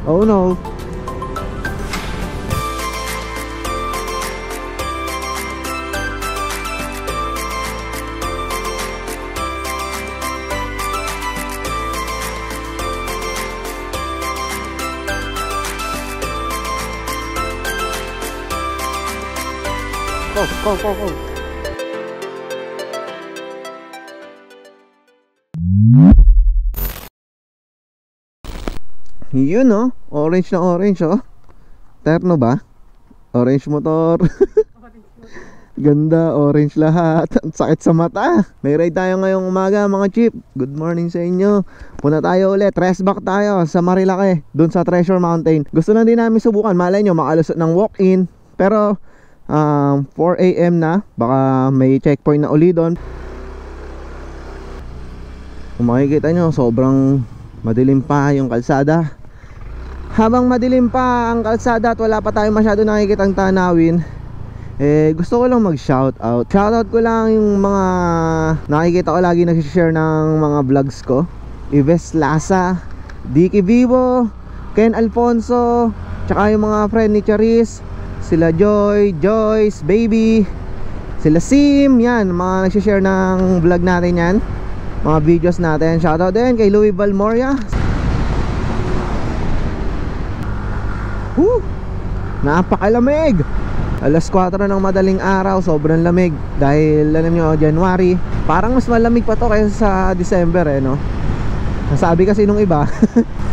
Oh no. Go. Yun oh, orange na orange oh. Terno ba? Orange motor. Ganda, orange lahat. Ang sakit sa mata. May ride tayo ngayong umaga mga chip. Good morning sa inyo. Punta tayo ulit, rest back tayo sa Marilake, dun sa Treasure Mountain. Gusto lang din namin subukan, malay nyo makalusot ng walk-in. Pero 4 AM na, baka may checkpoint na uli doon. Kung makikita nyo, sobrang madilim pa yung kalsada. Habang madilim pa ang kalsada at wala pa tayong masyado nakikitang tanawin, gusto ko lang mag shoutout. Shoutout ko lang yung mga nakikita ko lagi nag-share ng mga vlogs ko. Ives Lasa, Dicky Vivo, Ken Alfonso, tsaka yung mga friend ni Charis, sila Joy, Joyce, Baby, sila Sim, yan, mga nag-share ng vlog natin yan, mga videos natin. Shoutout din kay Louie Valmoria. Napakalamig. Alas 4 ng madaling araw, sobrang lamig. Dahil alam nyo, January, parang mas malamig pa to kaysa sa December no. Nasabi kasi nung iba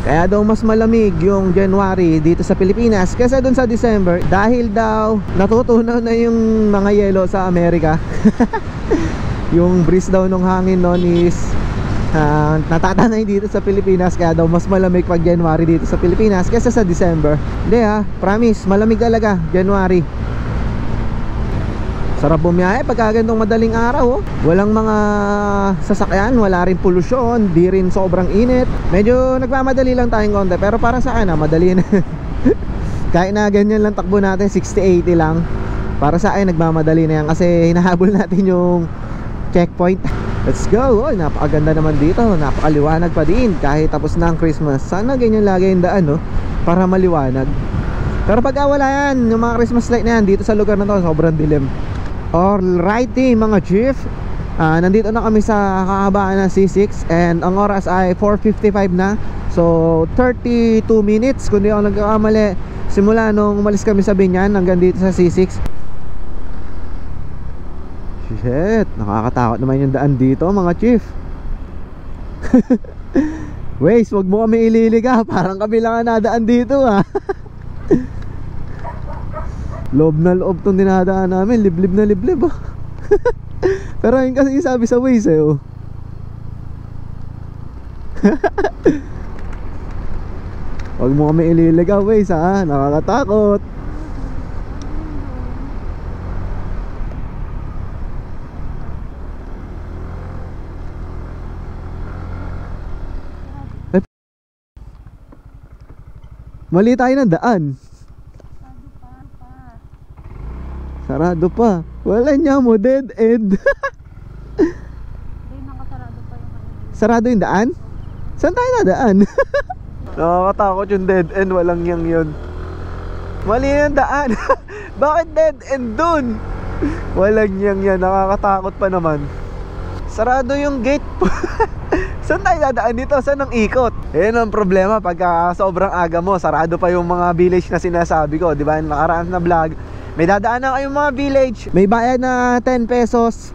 kaya daw mas malamig yung January dito sa Pilipinas kaysa dun sa December, dahil daw natutunaw na yung mga yelo sa Amerika. Yung breeze daw ng hangin nun is natatanay dito sa Pilipinas, kaya daw mas malamig pag January dito sa Pilipinas kaysa sa December. Hindi promise, malamig talaga January. Sarap bumiyahe pagka gantong madaling araw Walang mga sasakyan, wala rin polusyon, di rin sobrang init. Medyo nagmamadali lang tayong konti, pero para sa akin madali na. Kahit na ganyan lang takbo natin, 60-80 lang, para sa akin nagmamadali na yan, kasi hinahabol natin yung checkpoint. Let's go. Napakaganda naman dito, napakaliwanag pa din kahit tapos na ang Christmas. Sana ganyan lagi yung daan para maliwanag. Pero pag wala yan, yung mga Christmas light na yan dito sa lugar na to, sobrang dilim. Alrighty mga chief, nandito na kami sa kahabaan ng C6 and ang oras ay 4:55 na. So 32 minutes kung di ako nagkakamali, simula nung umalis kami sa Binyan hanggang dito sa C6. Shit, nakakatakot naman yung daan dito mga chief. Waze, wag mo kami ililig parang kami lang ang nadaan dito Loob na loob tong dinadaan namin, liblib na liblib Pero yun kasi sabi sa Waze wag mo kami ililig Waze nakakatakot. Mali tayo ng daan. Sarado pa. Wala niya mo, dead end. Nakasarado pa yung sarado yung daan? Saan tayo nadaan? Nakakatakot yung dead end, walang yang yun. Mali yung daan. Bakit dead end dun? Walang yang yan, nakakatakot pa naman. Sarado yung gate. Saan tayo dadaan dito? Saan ang ikot? Yan ang problema pagka sobrang aga mo, sarado pa yung mga village na sinasabi ko, di ba? Nakaraan na vlog, may dadaan na kayong mga village, may bayad na 10 pesos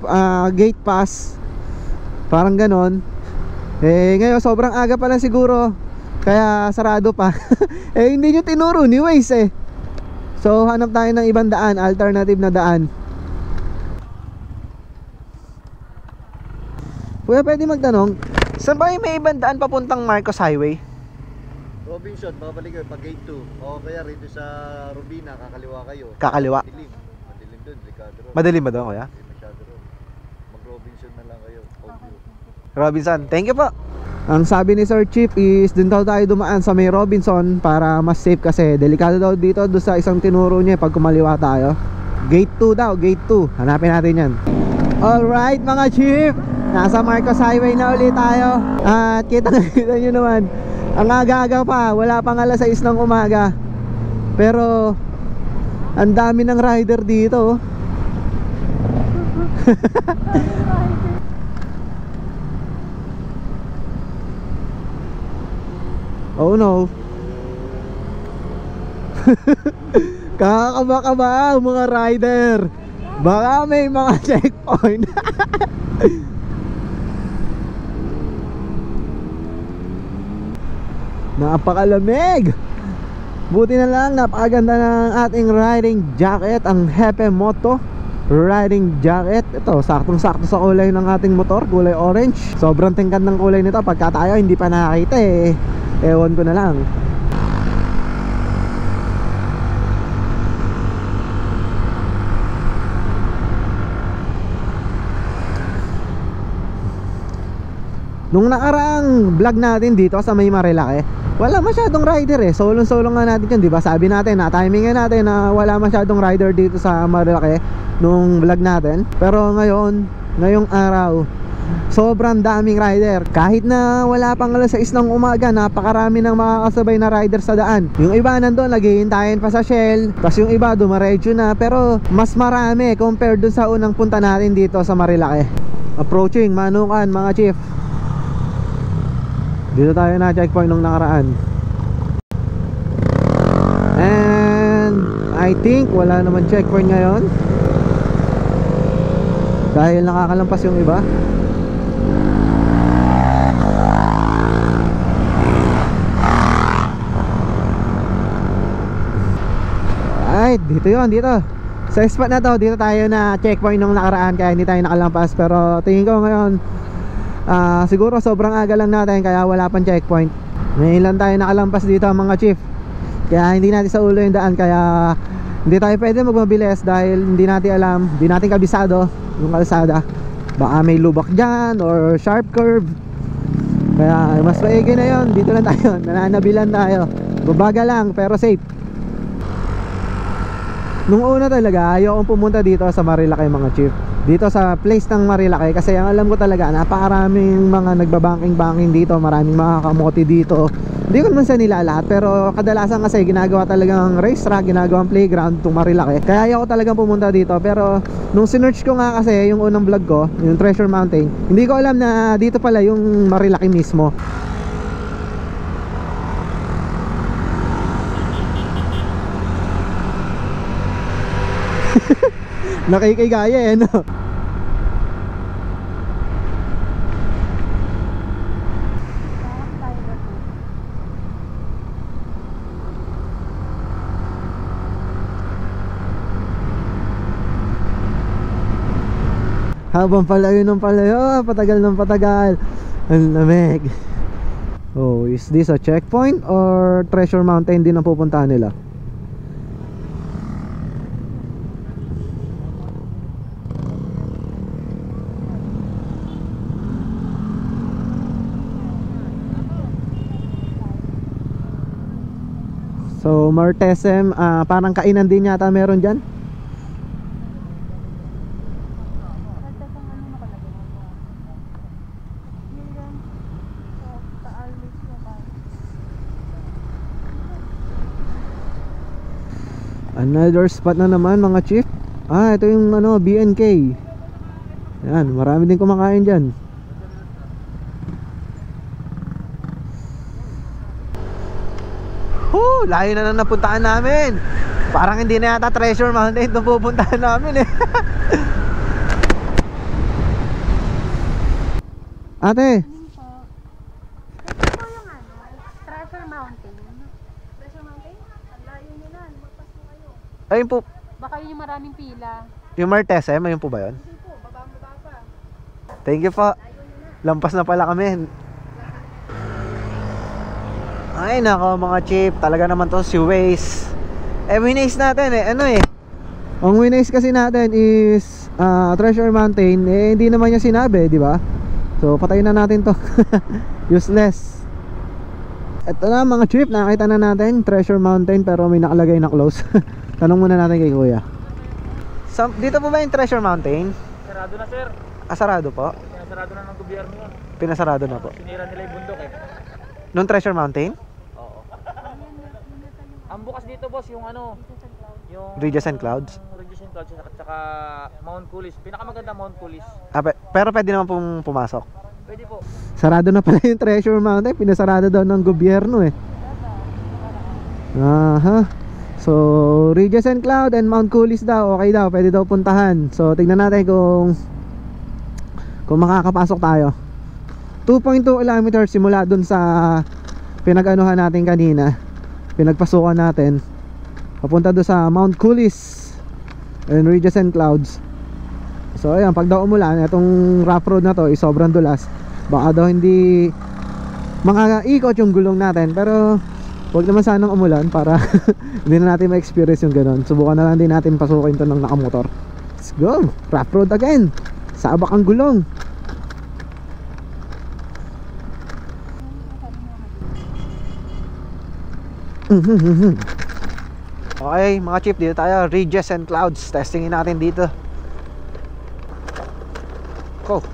gate pass, parang ganon. Ngayon sobrang aga pa lang siguro, kaya sarado pa. Hindi nyo tinuro ni Waze So hanap tayo ng ibang daan, alternative na daan. Kuya, pwede magtanong, saan ba yung may ibang daan papuntang Marcos Highway? Robinson, babalik kayo pag gate 2. O kaya rito sa Rubina, kakaliwa kayo. Kakaliwa? Madilim. Madilim doon, delikado ron. Madilim ba doon, kuya? Hindi masyado ron. Mag Robinson na lang kayo. Robinson, thank you po. Ang sabi ni Sir Chief is dun daw tayo dumaan sa may Robinson para mas safe, kasi delikado daw dito doon sa isang tinuro niya pag kumaliwa tayo. Gate 2 daw, gate 2. Hanapin natin yan. Alright mga chief, nasa Marcos Highway na ulit tayo. At kita nyo naman, Ang aga-aga pa, wala pang alas 6 ng umaga. Pero ang dami ng rider dito. Oh no. Kakaba-kaba mga rider. Baka may mga checkpoint. Napakalamig. Buti na lang, napakaganda ng ating riding jacket, ang Hepe Moto riding jacket. Ito, saktong-sakto sa kulay ng ating motor, kulay orange. Sobrang tingkad ng kulay nito. Pagka tayo hindi pa nakakita eh, ewan ko na lang. Nung nakaraang vlog natin dito sa may Marilake, wala masyadong rider eh. Solong-solo nga natin yun, di ba? Sabi natin, na-timingan natin na wala masyadong rider dito sa Marilake nung vlog natin. Pero ngayong araw, sobrang daming rider. Kahit na wala pang alas 6 ng umaga, napakarami ng makakasabay na rider sa daan. Yung iba nandun, naghihintayin pa sa Shell. Tapos yung iba, dumaredyo na. Pero mas marami compared dun sa unang punta natin dito sa Marilake. Approaching Manukan, mga chief. Dito tayo na checkpoint nung nakaraan. And I think wala naman checkpoint ngayon, dahil nakakalampas yung iba. Alright, dito yun, dito sa spot na to, dito tayo na checkpoint nung nakaraan, kaya hindi tayo nakalampas. Pero tingin ko ngayon, siguro sobrang aga lang natin, kaya wala pang checkpoint. Ngayon lang tayo nakalampas dito mga chief, kaya hindi natin sa ulo yung daan. Kaya hindi tayo pwede magmabilis dahil hindi natin alam, hindi natin kabisado yung kalsada. Baka may lubak dyan or sharp curve. Kaya mas maigi na yun, dito lang tayo, nananabilan tayo. Babaga lang pero safe. Nung una talaga, ayokong pumunta dito sa Marilake mga chief, dito sa place ng Marilake, kasi ang alam ko talaga, napakaraming mga nagbabanking-banking dito, maraming mga kamote dito. Hindi ko naman sa nila lahat, pero kadalasan kasi ginagawa talagang racetrack, ginagawang playground itong Marilake. Kaya ayoko talagang pumunta dito. Pero nung sinearch ko nga kasi yung unang vlog ko, yung Treasure Mountain, hindi ko alam na dito pala yung Marilake mismo. Nakikigaya eh, no? Habang palayo ng palayo, patagal ng patagal, ang lamig. Oh, is this a checkpoint or Treasure Mountain din ang pupuntahan nila? So Martesem, parang kainan din yata meron dyan. Another spot na naman mga chief. Ito yung BNK. Yan, marami din kumakain dyan. Layo na napuntahan namin. Parang hindi na yata Treasure Mountain itong pupuntahan namin eh. Ate, ito yung Treasure Mountain. Treasure Mountain? Ang layo nyo na, lumagpas mo kayo. ayun po. Baka yun yung maraming pila. Yung Martesem, ayun po ba yun? Hindi po, baba pa. Thank you po. Lampas na pala kami. Ay nako mga chief, talaga naman to si Waze. Winaze natin ang winaze kasi natin is Treasure Mountain, hindi naman niya sinabi, di ba? So patayin na natin to. Useless. Ito na mga chief, nakita na natin Treasure Mountain pero may nakalagay na close. Tanong muna natin kay kuya. Dito po ba yung Treasure Mountain? Sarado na sir. Sarado po? Pinasarado na ng gobyerno yun. Pinasarado na po. Sinira nila yung bundok eh. Nung Treasure Mountain? Oo. Ang bukas dito boss, yung ano, yung Regis and Clouds? Regis and Clouds at saka Mount Kulis. Pinakamaganda Mount Kulis. Pero pwede naman pong pumasok. Pwede po. Sarado na pala yung Treasure Mountain. Pinasarado daw ng gobyerno eh. Aha. So, Regis and Cloud and Mount Kulis daw. Okay daw, pwede daw puntahan. So, tignan natin kung makakapasok tayo. 2.2 kilometers simula dun sa pinag-anuhan natin kanina. Pinagpasukan natin. Papunta doon sa Mount Kulis and Regis and Clouds. So ayan, pag daw umulan, itong rough road na to is sobrang dulas. Baka daw hindi makakaikot yung gulong natin. Pero huwag naman sanang umulan para hindi na natin ma-experience yung ganon. Subukan na lang din natin pasukin to ng nakamotor. Let's go! Rough road again! Sabak ang gulong. Okay mga chip, dito tayo. Regis and Clouds. Testingin natin dito. Go.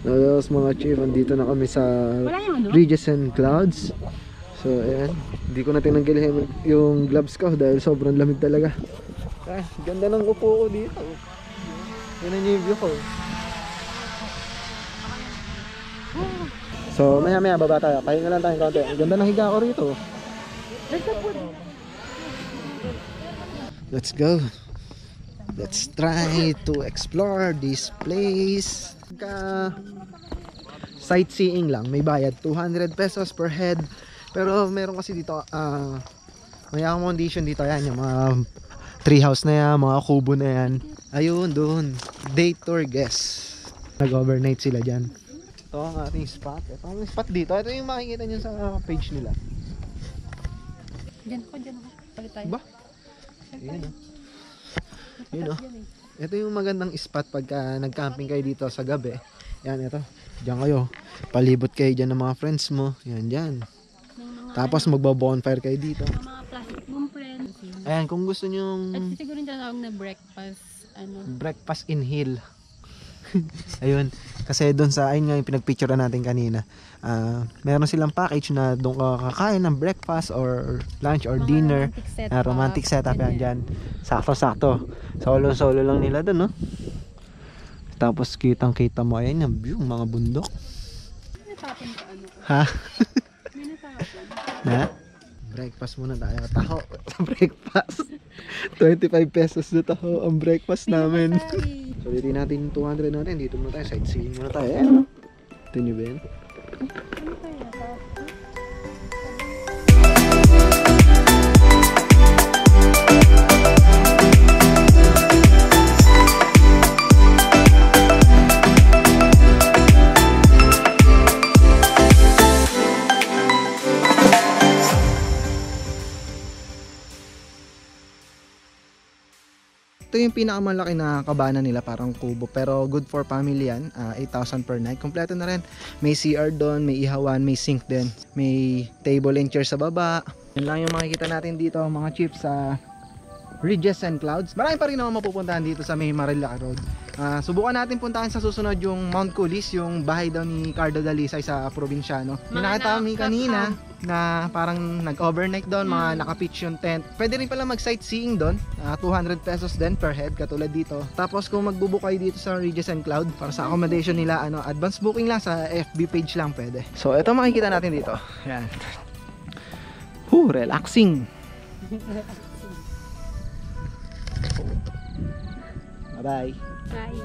Ayos mga chip, andito na kami sa Regis and Clouds. So ayan, hindi ko na tinanggal yung gloves ko dahil sobrang lamig talaga. Ganda ng upo ko dito. Yan ang view ko. So maya baba tayo. Pahinga lang tayong konti. Ang ganda ng higa ko rito. Let's go. Let's try to explore this place. Sightseeing lang, may bayad 200 pesos per head. Pero meron kasi dito may accommodation dito. Yan yung mga treehouse na yan, mga kubo na yan. Ayun doon, day tour guest. Nag-overnight sila dyan. Ito ang ating spot. Ito ang spot dito. Ito yung makikita nyo sa page nila. Diyan ako. Palit tayo. Ba? Yun o. Yun o. Ito yung magandang spot pagka nag-camping kayo dito sa gabi. Yan, ito. Diyan kayo. Palibot kayo dyan ng mga friends mo. Yan, dyan. Tapos magbo-bonfire kayo dito. Mga plastic boom friends. Ayan, kung gusto nyo At siguro yung tinatawag na breakfast. breakfast in hill. Ayun, kasi doon sa ayun nga yung pinagpicturean natin kanina, meron silang package na doon ka kakain ng breakfast or lunch or Mga dinner, romantic romantic setup setup. yan dyan. Sakto solo lang nila doon, no? Tapos kitang kita mo ayun yung view, mga bundok. Natapon ka ano ko. Ha? May natapon. Na? Breakfast muna tayo. Taho sa breakfast. 25 pesos na taho ang breakfast namin. So dito natin yung 200 natin. Dito muna tayo. Sightseeing muna tayo. Ito nyo ba yan? Ano kaya? Ito yung pinakamalaki na kabana nila, parang kubo, pero good for family yan. 8,000 per night. Kompleto na rin. May CR doon, may ihawan, may sink din, may table and chair sa baba. Yan lang yung makikita natin dito mga chips sa Regis and Clouds. Marami pa rin naman mapupuntahan dito sa may Marilac Road. Subukan natin puntahan sa susunod yung Mount Kulis, yung bahay daw ni Cardo Dalisay sa probinsyano. May nakita kami kanina na parang nag-overnight doon, mga naka-pitch yung tent. Pwede rin pala mag-sightseeing doon, 200 pesos din per head katulad dito. Tapos kung magbubook kayo dito sa Regis and Cloud para sa accommodation nila, advance booking lang sa FB page lang pwede. So ito makikita natin dito. Yan. Relaxing. Bye-bye. Bye.